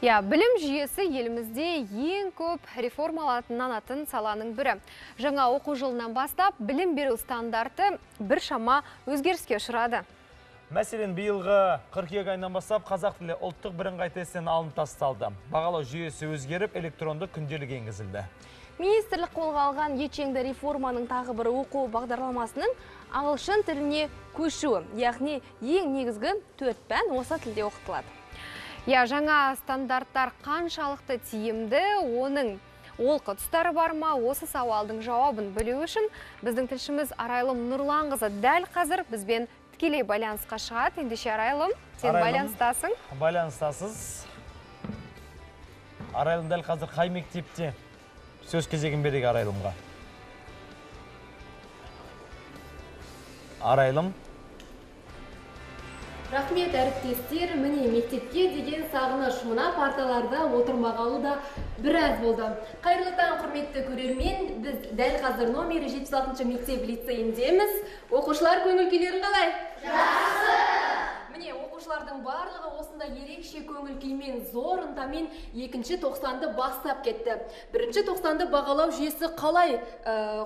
Білім жүйесі елімізде ең көп реформаланатын саланың бірі. Жаңа оқу жылынан бастап білім беру стандарты біршама өзгеріске ұшырады. Мәселен, биылғы қыркүйек айынан бастап қазақ тілі ұлттық бірыңғай тесттен алынып тасталды. Бағалау жүйесі өзгеріп, электронды күнделік енгізілді. Министрлік қолға алған етшеңді реформаның тағы бір оқу бағдарламасының ағылшын тіліне көшуі, яғни ең негізгі 4 пән осы тілде оқытылады. Жаңа стандарттар қаншалықты тиімді, оның олқы тұстары бар ма? Осы сауалдың жауабын білу үшін біздің тілшіміз Арайлым Нұрланқызы дәл қазір бізбен тікелей байланысқа шығады. Ендеше Арайлым, сен байланыстасың? Байланыстасыз. Арайлым дәл қазір қай мектепте? Сөз кезегін берейік Арайлымға. Арайлым. Рахмет әріптестер, міне мектепке деген сағыныш мына парталарда отырмағалы да біраз болды. Қайырлы таң, құрметті көрермен, біз дәл қазір номері 76-шы мектеп лицейіндеміз. Оқушылар көңіл-күйлері қалай? Жақсы! Міне, оқушылардың барлығы осында ерекше көңіл-күймен, зор ынтамен 2-ші тоқсанды бастап кетті. 1-ші тоқсанды бағалау жүйесі қалай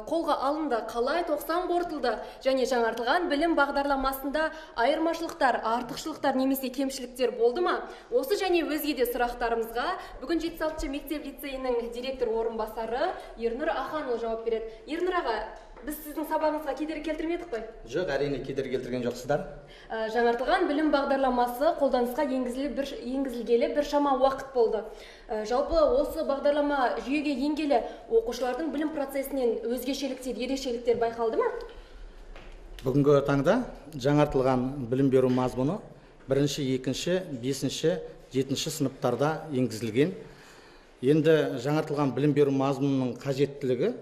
қолға алынды, қалай тоқсан қорытылды, және жаңартылған білім бағдарламасында айырмашылықтар, артықшылықтар немесе кемшіліктер болды ма? Осы және өзге де сұрақтарымызға бүгін 76-шы мектеп лицейінің директор орынбасары Ернұр Аханұлы жауап береді. Ернұр аға, біз сіздің сабағыңызға кедергі келтірмедік қой? Жоқ, әрине кедергі келтірген жоқсыздар. Жаңартылған білім бағдарламасы қолданысқа енгізілгелі біршама уақыт болды. Жалпы осы бағдарлама жүйеге енгелі оқушылардың білім процесінен өзгешеліктер, ерекшеліктер байқалды ма? Бүгінгі таңда жаңартылған білім беру мазмұны 1-ші, 2-ші, 5-ші, 7-ші сыныптарда енгізілген. Енді жаңартылған білім беру мазмұнының қажеттілігі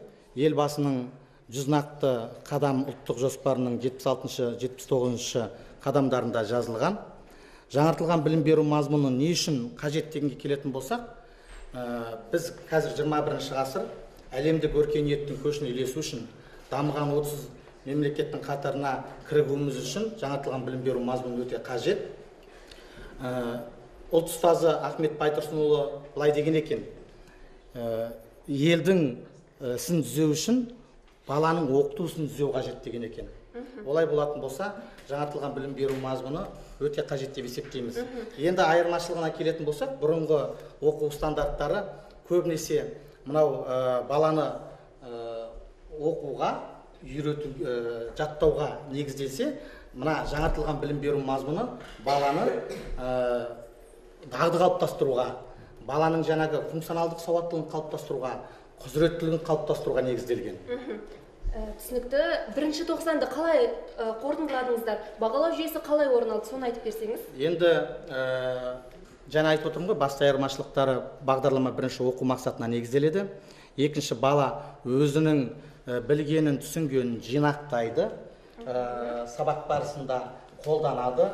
елбасының 100 нақты қадам ұлттық жоспарының 76-шы, 79-шы қадамдарында жазылған. Жаңартылған білім беру мазмұны не үшін қажет дегенге келетін болсақ, біз қазір 21-ші ғасыр әлемдік өркениеттің көшіне ілесу үшін, дамыған 30 мемлекеттің қатарына кірігуіміз үшін жаңартылған білім беру мазмұны өте қажет. Ұлт ұстазы Ахмет Байтұрсынұлы былай деген екен: елдің ісін түзеу үшін баланың оқытусын түзеу қажет деген екен. Олай болатын болса, жаңартылған білім беру мазмұны өте қажет деп есептейміз. Енді айырмашылығына келетін болсақ, бұрынғы оқу стандарттары көбінесе мынау баланы оқуға, үйрету, жаттауға негізделсе, мына жаңартылған білім беру мазмұны баланы дағды қалыптастыруға, баланың жаңағы функционалдық сауаттылығын қалыптастыруға, құзыреттілігін қалыптастыруға негізделген. Түсінікті. 1-ші тоқсанды қалай қорытындыладыңыздар? Бағалау жүйесі қалай орын алды, соны айтып берсеңіз? Енді жаңа айтып отырмын ғой, басты айырмашылықтары бағдарлама 1-ші оқу мақсатына негізделеді. 2-ші бала өзінің білгенін, түсінгенін жинақтайды, сабақ барысында қолданады,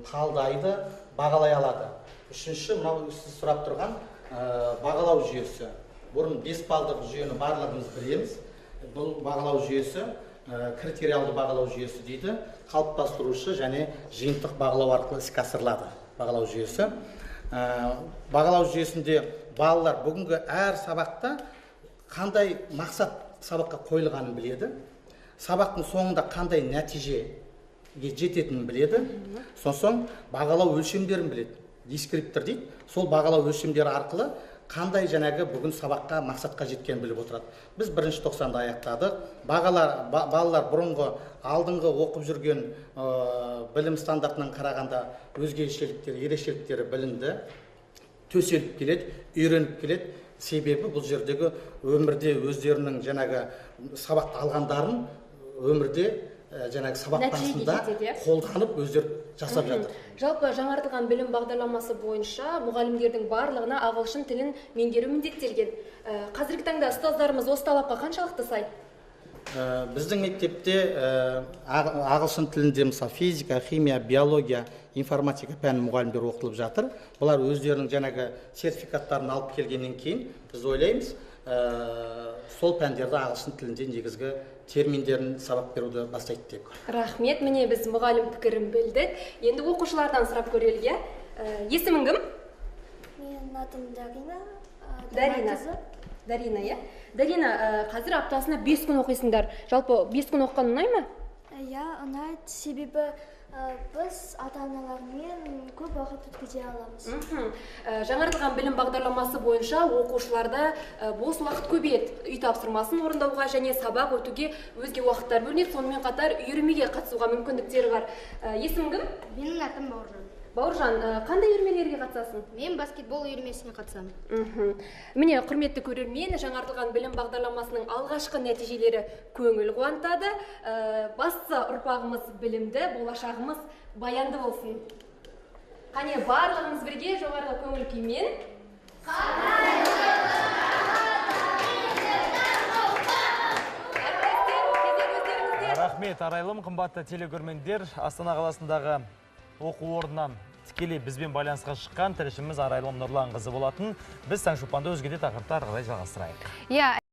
талдайды, бағалай алады. 3-ші мынау сіз сұрап тұрған бағалау жүйесі. Бұрын 5 балдық жүйені барлығымыз білеміз. Бұл бағалау жүйесі критериалды бағалау жүйесі дейді. Қалыптастырушы және жиынтық бағалау арқылы іске асырылады бағалау жүйесі. Бағалау жүйесінде балалар бүгінгі әр сабақта қандай мақсат сабаққа қойылғанын біледі. Сабақтың соңында қандай нәтижеге жететінін біледі. Соң бағалау өлшемдерін біледі. Дескриптор дейді. Сол бағалау өлшемдері арқылы қандай жаңағы бүгін сабаққа мақсатқа жеткенін біліп отырады. Біз 1-ші тоқсанды аяқтадық. Балалар бұрынғы алдыңғы оқып жүрген білім стандартынан қарағанда өзгешеліктері, ерекшеліктері білінді, төселіп келеді, үйреніп келеді. Себебі бұл жердегі өмірде өздерінің жаңағы сабақты алғандарын өмірде жаңағы сабақ барысында қолданып өздері жасап жатыр. Жалпы жаңартылған білім бағдарламасы бойынша мұғалімдердің барлығына ағылшын тілін меңгеру міндеттелген. Қазіргі таңда ұстаздарымыз осы талапқа қаншалықты сай? Біздің мектепте ағылшын тілінде мысалы физика, химия, биология, информатика пән мұғалімдер оқытылып жатыр. Бұлар өздерінің жаңағы сертификаттарын алып келгеннен кейін біз ойлаймыз, сол пәндерді ағылшын тілінде негізгі терминдерін сабақ беруді бастайды деп. Рахмет, міне біз мұғалім пікірін білдік. Енді оқушылардан сұрап көрелік, Есімің кім? Мен Менің атым Дарина. Дарина. Дарина, иә? Дарина, қазір аптасына 5 күн оқисыңдар. Жалпы 5 күн оққан ұнай ма? Иә, ұнайды. Себебі біз ата-аналармен көп уақыт өткізе аламыз. Жаңартылған білім бағдарламасы бойынша оқушыларда бос уақыт көбейеді. Үй тапсырмасын орындауға және сабақ өтуге өзге уақыттар бөлінеді. Сонымен қатар үйірмеге қатысуға мүмкіндіктері бар. Есімің кім? Менің атым Бауыржан. Бауыржан, қандай үйірмелерге қатысасың? Мен баскетбол үйірмесіне қатысамын. Міне, құрметті көрермен, жаңартылған білім бағдарламасының алғашқы нәтижелері көңіл қуантады. Бастысы ұрпағымыз білімді, болашағымыз баянды болсын. Қане, барлығымыз бірге жоғарғы көңіл күймен. Рахмет, Арайлым, қымбатты телекөрермендер. Астана қаласындағы оқу орнынан тікелей бізбен байланысқа шыққан тілшіміз Арайлым Нұрланқызы болатын. Біз Таңшолпанды өзге де тақырыптар ары қарай жалғастырайық. Иә,